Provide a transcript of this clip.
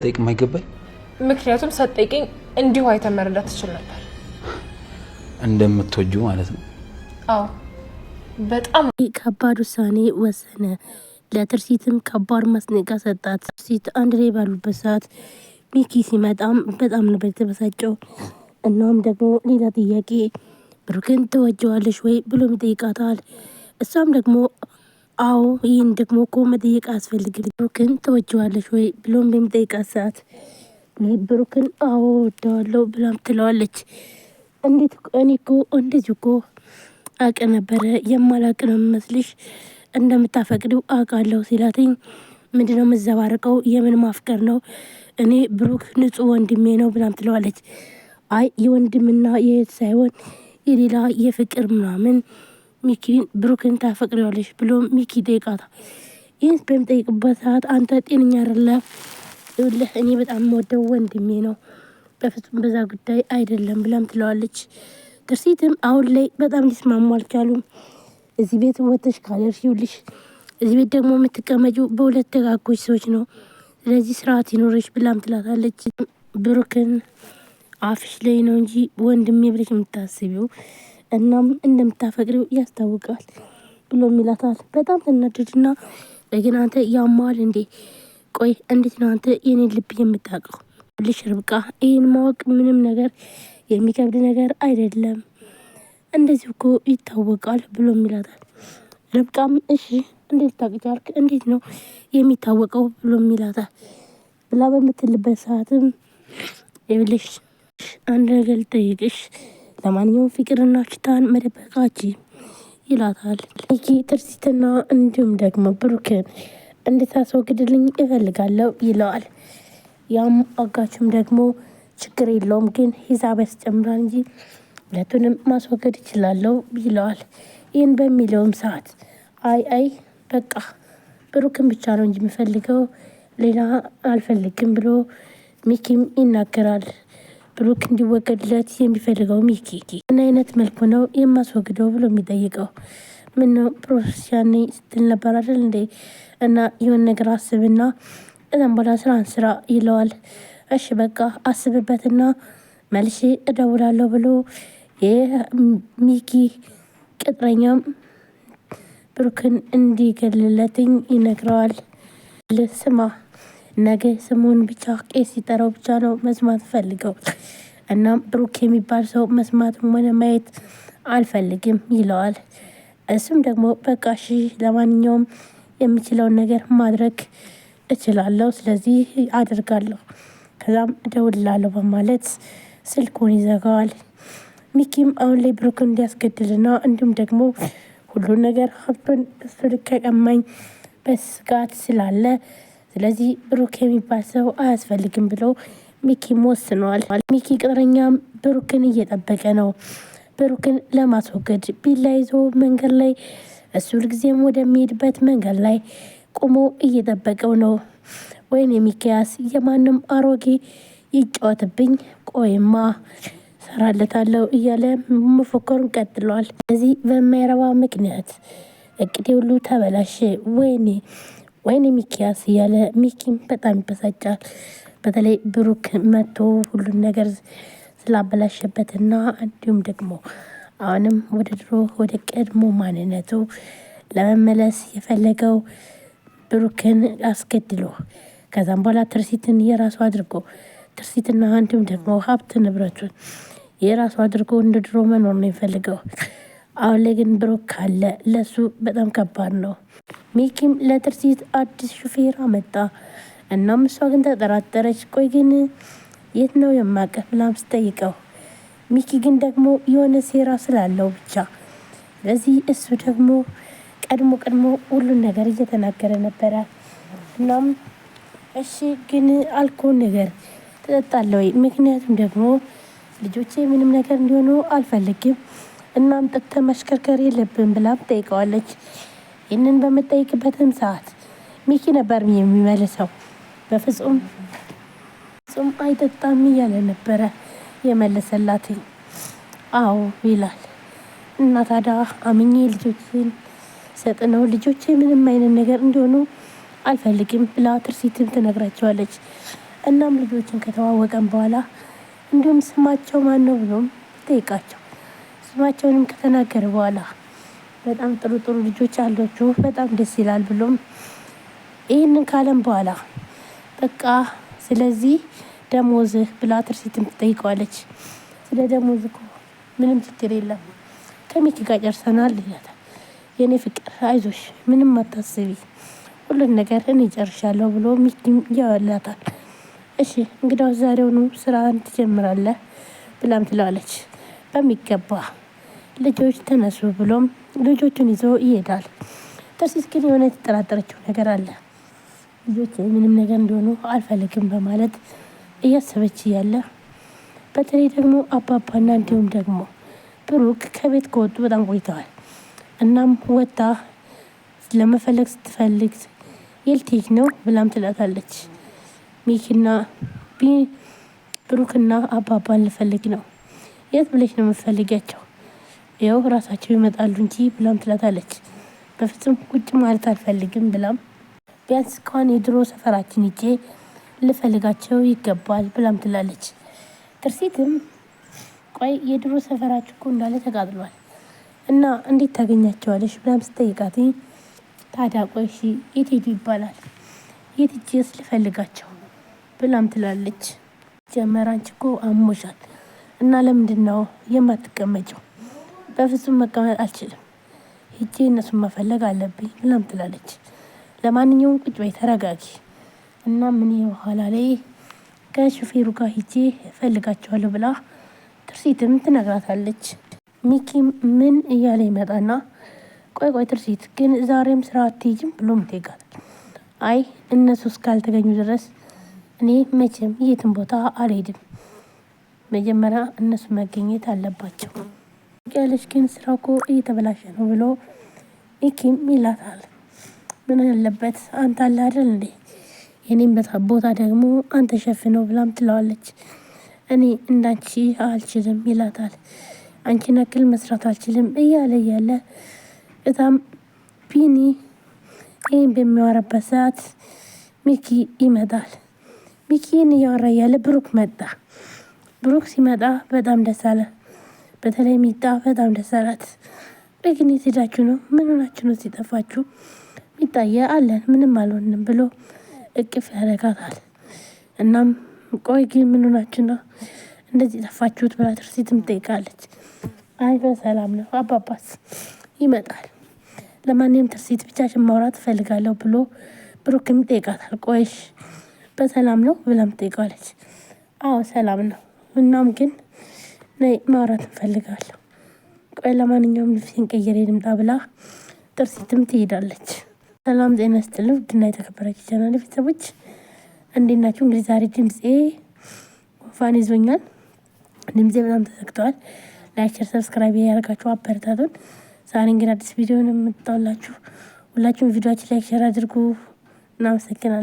ጠይቅ ማይገባኝ ምክንያቱም ሳትጠይቀኝ እንዲሁ አይተመረዳት ትችል ነበር እንደምትወጁ ማለት ነው። አዎ በጣም ከባድ ውሳኔ ወሰነ። ለትርሲትም ከባድ ማስጠንቀቂያ ሰጣት። ትርሲት አንድ ላይ ባሉበት ሰዓት ሚኪ ሲመጣም በጣም ነበር የተበሳጨው። እናም ደግሞ ሌላ ጥያቄ ብሩክን ትወጂዋለሽ ወይ ብሎ ይጠይቃታል። እሷም ደግሞ አዎ ይህን ደግሞ እኮ መጠየቅ አያስፈልግም ብሩክን ትወጂዋለሽ ወይ ብሎም በሚጠይቃት ሰዓት ብሩክን አዎ ወደዋለሁ ብላም ትለዋለች። እንዴት እኔ እኮ እንደዚህ እኮ አውቅ ነበረ የማላውቅ ነው የሚመስልሽ እንደምታፈቅሪው አውቃለሁ ሲላትኝ ምንድነው መዘባረቀው የምን ማፍቀር ነው እኔ ብሩክ ንጹህ ወንድሜ ነው ብላም ትለዋለች። አይ የወንድምና የእህት ሳይሆን የሌላ የፍቅር ምናምን ሚኪን ብሩክን ታፈቅሪዋለሽ ብሎ ሚኪ ጠይቃታል። ይህን በሚጠይቅበት ሰዓት አንተ ጤነኛ አይደለም ይኸውልህ እኔ በጣም የምወደው ወንድሜ ነው በፍጹም በዛ ጉዳይ አይደለም ብላም ትለዋለች። ትርሲትም አሁን ላይ በጣም ሊስማሙ አልቻሉም። እዚህ ቤት ወጥተሽ ካለሽ ይኸውልሽ እዚህ ቤት ደግሞ የምትቀመጪው በሁለት ደጋጎች ሰዎች ነው ስለዚህ ስርዓት ይኖረሽ ብላም ትላታለች። ብሩክን አፍሽ ላይ ነው እንጂ ወንድሜ ብለሽ የምታስቢው እናም እንደምታፈቅሪው ያስታውቃል ብሎም ይላታል። በጣም ትናደድና ግን አንተ ያማል እንዴ ቆይ እንዴት ነው አንተ የኔን ልብ የምታውቀው? ልሽ ርብቃ ይህን ማወቅ ምንም ነገር የሚከብድ ነገር አይደለም እንደዚህ እኮ ይታወቃል ብሎም ይላታል። ርብቃም እሺ እንዴት ታውቂያለሽ እንዴት ነው የሚታወቀው ብሎም ይላታል። ብላ በምትልበት ሰዓትም ይኸውልሽ አንድ ነገር ልጠይቅሽ ለማንኛውም ፍቅርና ሽታን መደበቃች ይላታል። ሚኪ ትርሲትና እንዲሁም ደግሞ ብሩክን እንድታስወግድልኝ እፈልጋለሁ ይለዋል። ያም አጋቹም ደግሞ ችግር የለውም ግን ሂሳብ ያስጨምራል እንጂ ሁለቱንም ማስወገድ ይችላለሁ ይለዋል። ይህን በሚለውም ሰዓት አይ በቃ ብሩክን ብቻ ነው እንጂ የምፈልገው ሌላ አልፈልግም ብሎ ሚኪም ይናገራል። ብሩክ እንዲወገድለት የሚፈልገው ሚኪ ምን አይነት መልኩ ነው የማስወግደው ብሎ የሚጠይቀው ምነው ፕሮፌሽናል ነኝ ስትል ነበር አይደል እንዴ እና የሆነ ነገር አስብና እዛም በኋላ ስራን ስራ ይለዋል። እሺ በቃ አስብበትና መልሼ እደውላለሁ ብሎ የሚኪ ቅጥረኛም ብሩክን እንዲገልለትኝ ይነግረዋል። ስማ ነገ ስሙን ብቻ ቄስ ሲጠራው ብቻ ነው መስማት ፈልገው እናም ብሩክ የሚባል ሰው መስማትም ሆነ ማየት አልፈልግም ይለዋል። እሱም ደግሞ በቃ እሺ ለማንኛውም የምችለውን ነገር ማድረግ እችላለሁ ስለዚህ አደርጋለሁ ከዛም እደውልላለሁ በማለት ስልኩን ይዘጋዋል። ሚኪም አሁን ላይ ብሩክን እንዲያስገድልና እንዲሁም ደግሞ ሁሉን ነገር ሀብቱን እሱ ከቀማኝ በስጋት ስላለ ስለዚህ ብሩክ የሚባል ሰው አያስፈልግም ብሎ ሚኪም ወስኗል። ሚኪ ቅጥረኛም ብሩክን እየጠበቀ ነው። ብሩክን ለማስወገድ ቢላ ይዞ መንገድ ላይ እሱ ሁልጊዜም ወደሚሄድበት መንገድ ላይ ቆሞ እየጠበቀው ነው። ወይኔ ሚኪያስ የማንም አሮጌ ይጫወትብኝ ቆይማ ሰራለታለሁ እያለ መፎከሩን ቀጥሏል። ስለዚህ በማይረባ ምክንያት እቅዴ ሁሉ ተበላሸ ወይኔ ሚኪያስ እያለ ሚኪም በጣም ይበሳጫል። በተለይ ብሩክ መጥቶ ሁሉን ነገር ስላበላሸበትና እንዲሁም ደግሞ አሁንም ወደ ድሮ ወደ ቀድሞ ማንነቱ ለመመለስ የፈለገው ብሩክን አስገድሎ ከዛም በኋላ ትርሲትን የራሱ አድርጎ ትርሲትና እንዲሁም ደግሞ ሀብት ንብረቱን የራሱ አድርጎ እንደ ድሮ መኖር ነው የሚፈልገው። አሁን ላይ ግን ብሩክ ካለ ለሱ በጣም ከባድ ነው። ሚኪም ለትርሲት አዲስ ሹፌር አመጣ። እናም እሷ ግን ተጠራጠረች። ቆይ ግን የት ነው የማውቅህ ብላም ስጠይቀው ሚኪ ግን ደግሞ የሆነ ሴራ ስላለው ብቻ ስለዚህ እሱ ደግሞ ቀድሞ ሁሉን ነገር እየተናገረ ነበረ። እናም እሺ ግን አልኮል ነገር ትጠጣለህ ወይ ምክንያቱም ደግሞ ልጆቼ ምንም ነገር እንዲሆኑ አልፈልግም እናም ጠጥተህ መሽከርከር የለብን ብላም ጠይቀዋለች። ይህንን በምጠይቅበትም ሰዓት ሚኪ ነበር የሚመልሰው በፍጹም አይጠጣም እያለ ነበረ የመለሰላትኝ። አዎ ይላል እና ታዲያ አምኜ ልጆችን ሰጥ ነው ልጆቼ ምንም አይነት ነገር እንዲሆኑ አልፈልግም ብላ ትርሲትም ትነግራቸዋለች። እናም ልጆችን ከተዋወቀን በኋላ እንዲሁም ስማቸው ማን ነው ብሎም ጠይቃቸው። ስማቸውንም ከተናገረ በኋላ በጣም ጥሩ ጥሩ ልጆች አሏችሁ፣ በጣም ደስ ይላል ብሎም ይህንን ካለም በኋላ በቃ ስለዚህ ደሞዝህ ብላ ትርሲትም ትጠይቀዋለች። ስለ ደሞዝ እኮ ምንም ችግር የለም ከሚኪ ጋር ጨርሰናል ይላታል። የኔ ፍቅር አይዞሽ፣ ምንም አታስቢ፣ ሁሉን ነገር እኔ ጨርሻለሁ ብሎ ሚኪም ያወላታል። እሺ እንግዲያው ዛሬውኑ ስራን ትጀምራለህ ብላም ትለዋለች። በሚገባ ልጆች ተነሱ ብሎም ልጆቹን ይዞ ይሄዳል። ትርሲት ግን የሆነ የተጠራጠረችው ነገር አለ። ልጆች ምንም ነገር እንዲሆኑ አልፈልግም በማለት እያሰበች እያለ በተለይ ደግሞ አባባና እንዲሁም ደግሞ ብሩክ ከቤት ከወጡ በጣም ቆይተዋል። እናም ወጣ ለመፈለግ ስትፈልግ የልቴጅ ነው ብላም ትላታለች። ሚኪና ብሩክና አባባን ልፈልግ ነው። የት ብለሽ ነው የምትፈልጊያቸው? ያው ራሳቸው ይመጣሉ እንጂ ብላም ትላታለች። በፍጹም ቁጭ ማለት አልፈልግም ብላም ቢያንስ እንኳን የድሮ ሰፈራችን ሂጄ ልፈልጋቸው ይገባል ብላም ትላለች። ትርሲትም ቆይ የድሮ ሰፈራችሁ እኮ እንዳለ ተቃጥሏል እና እንዴት ታገኛቸዋለሽ ብላም ስጠይቃት ታዲያ ቆይ እሺ የት ሄዱ ይባላል? የት ሂጄስ ልፈልጋቸው ብላም ትላለች። ጀመር አንቺ እኮ አሞሻል እና ለምንድን ነው የማትቀመጨው? በፍጹም መቀመጥ አልችልም፣ ሂጄ እነሱን መፈለግ አለብኝ ብላም ትላለች። ለማንኛውም ቁጭ በይ ተረጋጊ እና ምን በኋላ ላይ ከሹፌሩ ጋር ሂጄ እፈልጋቸዋለሁ ብላ ትርሲትም ትነግራታለች። ሚኪም ምን እያለ ይመጣና ቆይ ትርሲት ግን ዛሬም ስራ አትሄጂም ብሎም ይጠይቃታል። አይ እነሱ እስካልተገኙ ድረስ እኔ መቼም የትም ቦታ አልሄድም፣ መጀመሪያ እነሱ መገኘት አለባቸው ያለች ግን ስራው እኮ እየተበላሸ ነው ብሎ ሚኪም ይላታል። ምን አለበት አንተ አለ አይደል እንዴ የኔም ቦታ ደግሞ አንተ ሸፍነው ብላም ትለዋለች። እኔ እንዳንቺ አልችልም ይላታል። አንቺን ያክል መስራት አልችልም እያለ በጣም ቢኒ ይህን በሚያወራበት ሰዓት ሚኪ ይመጣል። ሚኪን እያወራ እያለ ብሩክ መጣ። ብሩክ ሲመጣ በጣም ደስ አለ። በተለይ ሚጣ በጣም ደስ አላት። ግን የት ሄዳችሁ ነው? ምን ሆናችሁ ነው ሲጠፋችሁ? ሚጣዬ አለን ምንም አልሆንም ብሎ እቅፍ ያደርጋታል። እናም ቆይ ግን ምን ሆናችሁ ነው እንደዚህ ጠፋችሁት ብላ ትርሲትም ትጠይቃለች። አይ በሰላም ነው፣ አባባስ ይመጣል። ለማንኛውም ትርሲት ብቻሽን ማውራት እፈልጋለሁ ብሎ ብሩክም ይጠይቃታል። ቆይሽ በሰላም ነው ብላም ትጠይቃለች። አዎ ሰላም ነው፣ እናም ግን ነይ ማውራት እንፈልጋለሁ። ቆይ ለማንኛውም ልብሴን ቀይሬ ልምጣ ብላ ትርሲትም ትሄዳለች። ሰላም ጤና ይስጥልኝ ውድና የተከበራችሁ ቻናል ቤተሰቦች እንዴት ናችሁ? እንግዲህ ዛሬ ድምፄ ጉንፋን ይዞኛል። ድምፄ በጣም ተዘግተዋል። ላይክ፣ ሼር፣ ሰብስክራይብ ያደርጋችሁ አበረታቱን። ዛሬ እንግዲህ አዲስ ቪዲዮ ነው የምጣላችሁ። ሁላችሁም ቪዲዮአችን ላይክ ሼር አድርጉ። እናመሰግናለን።